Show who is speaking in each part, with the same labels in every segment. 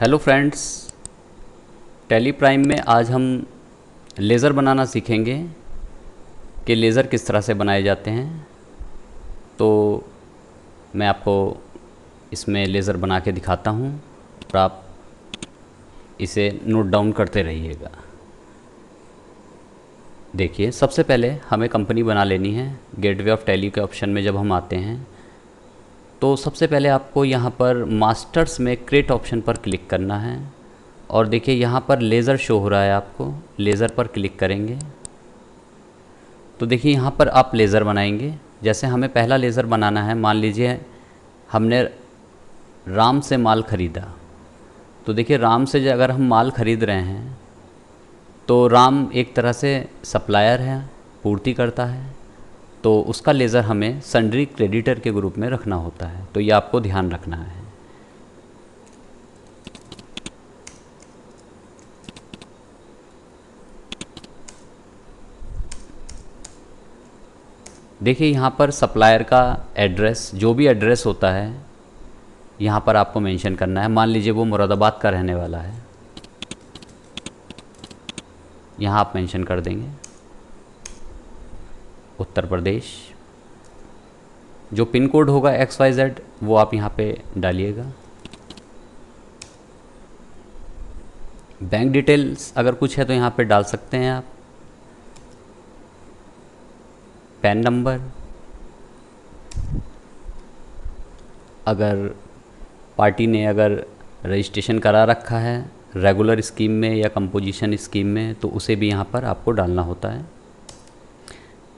Speaker 1: Hello friends, tally prime में आज हम लेज़र बनाना सीखेंगे कि लेज़र किस तरह से बनाए जाते हैं। तो मैं आपको इसमें लेज़र बना के दिखाता हूँ और आप इसे नोट डाउन करते रहिएगा। देखिए, सबसे पहले हमें कंपनी बना लेनी है। गेटवे ऑफ टैली के ऑप्शन में जब हम आते हैं तो सबसे पहले आपको यहाँ पर मास्टर्स में क्रिएट ऑप्शन पर क्लिक करना है और देखिए यहाँ पर लेज़र शो हो रहा है। आपको लेज़र पर क्लिक करेंगे तो देखिए यहाँ पर आप लेज़र बनाएंगे। जैसे हमें पहला लेज़र बनाना है, मान लीजिए हमने राम से माल ख़रीदा, तो देखिए राम से अगर हम माल ख़रीद रहे हैं तो राम एक तरह से सप्लायर है, पूर्ति करता है, तो उसका लेज़र हमें सन्ड्री क्रेडिटर के ग्रुप में रखना होता है। तो ये आपको ध्यान रखना है। देखिए यहाँ पर सप्लायर का एड्रेस, जो भी एड्रेस होता है यहाँ पर आपको मेंशन करना है। मान लीजिए वो मुरादाबाद का रहने वाला है, यहाँ आप मेंशन कर देंगे उत्तर प्रदेश। जो पिन कोड होगा XYZ वो आप यहाँ पे डालिएगा। बैंक डिटेल्स अगर कुछ है तो यहाँ पे डाल सकते हैं आप। पैन नंबर, अगर पार्टी ने अगर रजिस्ट्रेशन करा रखा है रेगुलर स्कीम में या कंपोजिशन स्कीम में तो उसे भी यहाँ पर आपको डालना होता है।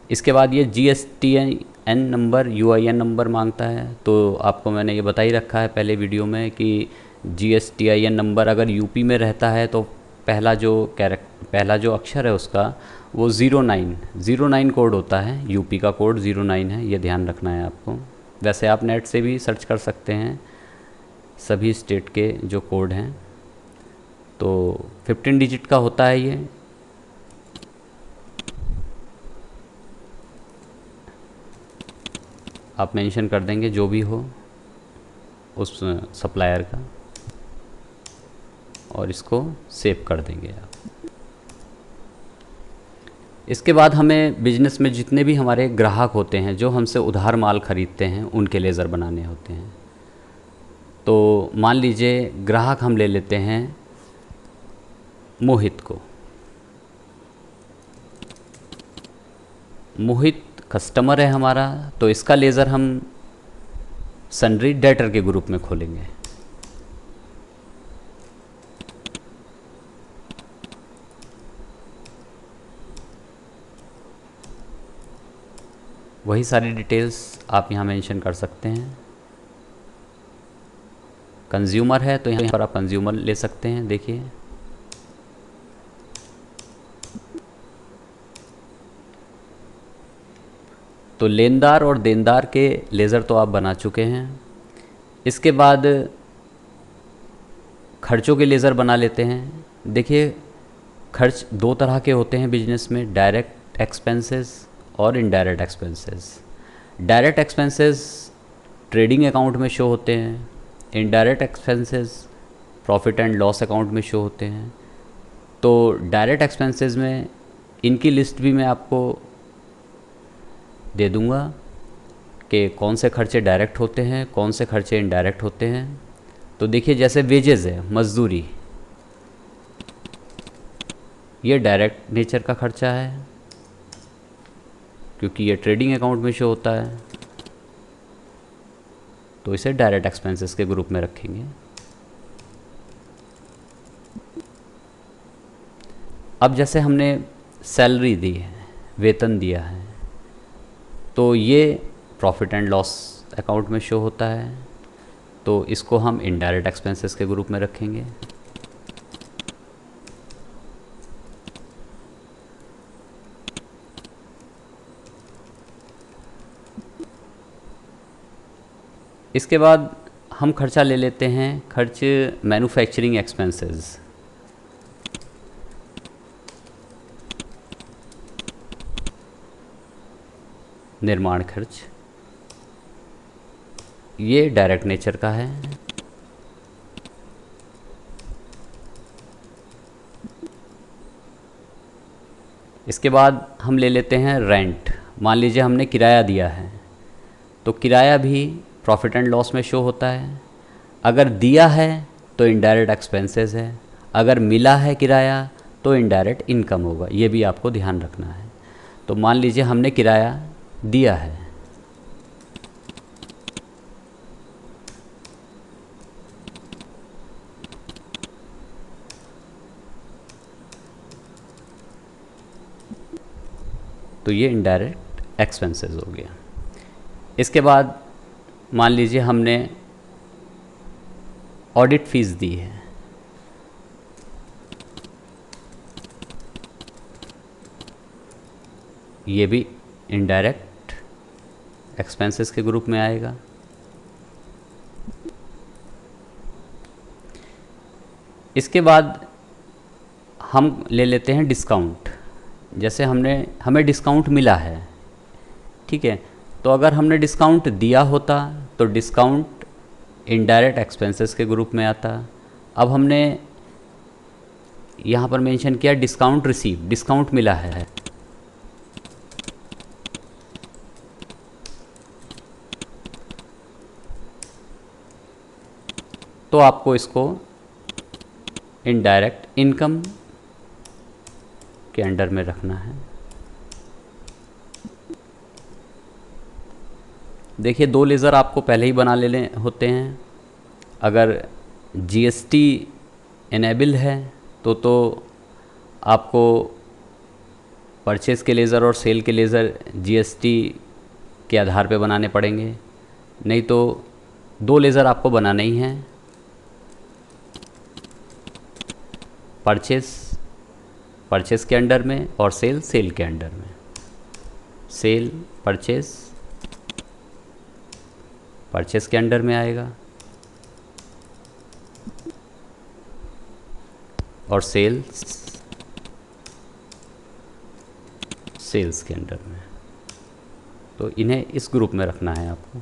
Speaker 1: इसके बाद ये GSTN नंबर, UIN नंबर मांगता है। तो आपको मैंने ये बता ही रखा है पहले वीडियो में कि GSTIN नंबर अगर यूपी में रहता है तो पहला जो अक्षर है उसका वो 09 कोड होता है। यूपी का कोड 09 है, ये ध्यान रखना है आपको। वैसे आप नेट से भी सर्च कर सकते हैं सभी स्टेट के जो कोड हैं। तो 15 डिजिट का होता है ये। आप मेंशन कर देंगे जो भी हो उस सप्लायर का और इसको सेव कर देंगे आप। इसके बाद हमें बिजनेस में जितने भी हमारे ग्राहक होते हैं जो हमसे उधार माल ख़रीदते हैं उनके लेज़र बनाने होते हैं। तो मान लीजिए ग्राहक हम ले लेते हैं मोहित को। मोहित कस्टमर है हमारा, तो इसका लेज़र हम सन्ड्री डेटर के ग्रुप में खोलेंगे। वही सारी डिटेल्स आप यहाँ मेंशन कर सकते हैं। कंज्यूमर है तो यहाँ पर आप कंज्यूमर ले सकते हैं। देखिए तो लेनदार और देनदार के लेज़र तो आप बना चुके हैं। इसके बाद खर्चों के लेज़र बना लेते हैं। देखिए खर्च दो तरह के होते हैं बिजनेस में, डायरेक्ट एक्सपेंसेस और indirect expenses. Direct expenses trading account में शो होते हैं, indirect expenses profit and loss account में शो होते हैं। तो डायरेक्ट एक्सपेंसेस में इनकी लिस्ट भी मैं आपको दे दूंगा कि कौन से खर्चे डायरेक्ट होते हैं, कौन से खर्चे इनडायरेक्ट होते हैं। तो देखिए जैसे वेजेस है, मजदूरी, ये डायरेक्ट नेचर का खर्चा है क्योंकि ये ट्रेडिंग अकाउंट में शो होता है, तो इसे डायरेक्ट एक्सपेंसेस के ग्रुप में रखेंगे। अब जैसे हमने सैलरी दी है, वेतन दिया है, तो ये प्रॉफिट एंड लॉस अकाउंट में शो होता है, तो इसको हम इनडायरेक्ट एक्सपेंसेस के ग्रुप में रखेंगे। इसके बाद हम खर्चा ले लेते हैं, खर्च मैन्युफैक्चरिंग एक्सपेंसेस। निर्माण खर्च, ये डायरेक्ट नेचर का है। इसके बाद हम ले लेते हैं रेंट। मान लीजिए हमने किराया दिया है, तो किराया भी प्रॉफिट एंड लॉस में शो होता है। अगर दिया है तो इनडायरेक्ट एक्सपेंसेस है, अगर मिला है किराया तो इनडायरेक्ट इनकम होगा, ये भी आपको ध्यान रखना है। तो मान लीजिए हमने किराया दिया है, तो ये इनडायरेक्ट एक्सपेंसेस हो गया। इसके बाद मान लीजिए हमने ऑडिट फीस दी है, ये भी इनडायरेक्ट एक्सपेंसेस के ग्रुप में आएगा। इसके बाद हम ले लेते हैं डिस्काउंट। जैसे हमें डिस्काउंट मिला है, ठीक है, तो अगर हमने डिस्काउंट दिया होता तो डिस्काउंट इनडायरेक्ट एक्सपेंसेस के ग्रुप में आता। अब हमने यहाँ पर मेंशन किया डिस्काउंट रिसीव, डिस्काउंट मिला है, तो आपको इसको इनडायरेक्ट इनकम के अंडर में रखना है। देखिए 2 लेज़र आपको पहले ही बना लेने होते हैं। अगर जीएसटी इनेबल है तो आपको परचेस के लेज़र और सेल के लेज़र जीएसटी के आधार पे बनाने पड़ेंगे, नहीं तो 2 लेज़र आपको बनाना ही है। परचेस के अंडर में और सेल के अंडर में। सेल परचेस के अंडर में आएगा और सेल्स के अंडर में। तो इन्हें इस ग्रुप में रखना है आपको।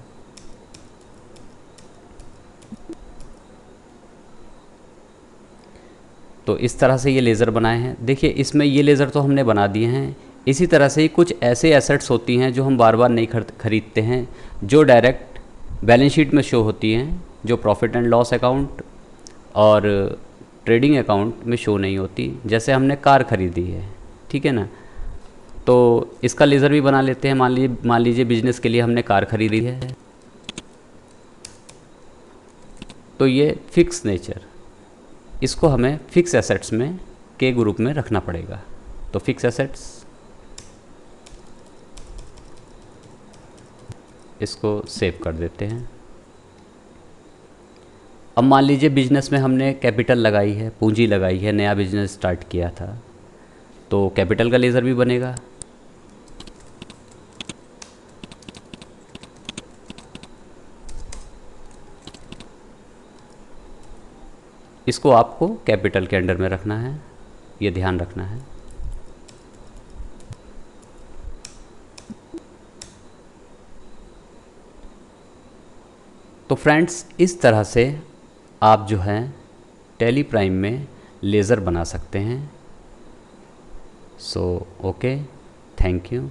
Speaker 1: तो इस तरह से ये लेज़र बनाए हैं। देखिए इसमें ये लेज़र तो हमने बना दिए हैं। इसी तरह से ही कुछ ऐसे एसेट्स होती हैं जो हम बार बार नहीं खरीदते हैं, जो डायरेक्ट बैलेंस शीट में शो होती हैं, जो प्रॉफिट एंड लॉस अकाउंट और ट्रेडिंग अकाउंट में शो नहीं होती। जैसे हमने कार खरीदी है, ठीक है ना, तो इसका लेज़र भी बना लेते हैं। मान लीजिए बिजनेस के लिए हमने कार खरीदी है, तो ये फिक्स नेचर, इसको हमें फिक्स एसेट्स में के ग्रुप में रखना पड़ेगा। तो फिक्स एसेट्स, इसको सेव कर देते हैं। अब मान लीजिए बिजनेस में हमने कैपिटल लगाई है, पूंजी लगाई है, नया बिजनेस स्टार्ट किया था, तो कैपिटल का लेज़र भी बनेगा। इसको आपको कैपिटल के अंडर में रखना है, ये ध्यान रखना है। तो फ्रेंड्स इस तरह से आप जो है टैली प्राइम में लेज़र बना सकते हैं। So okay, thank you.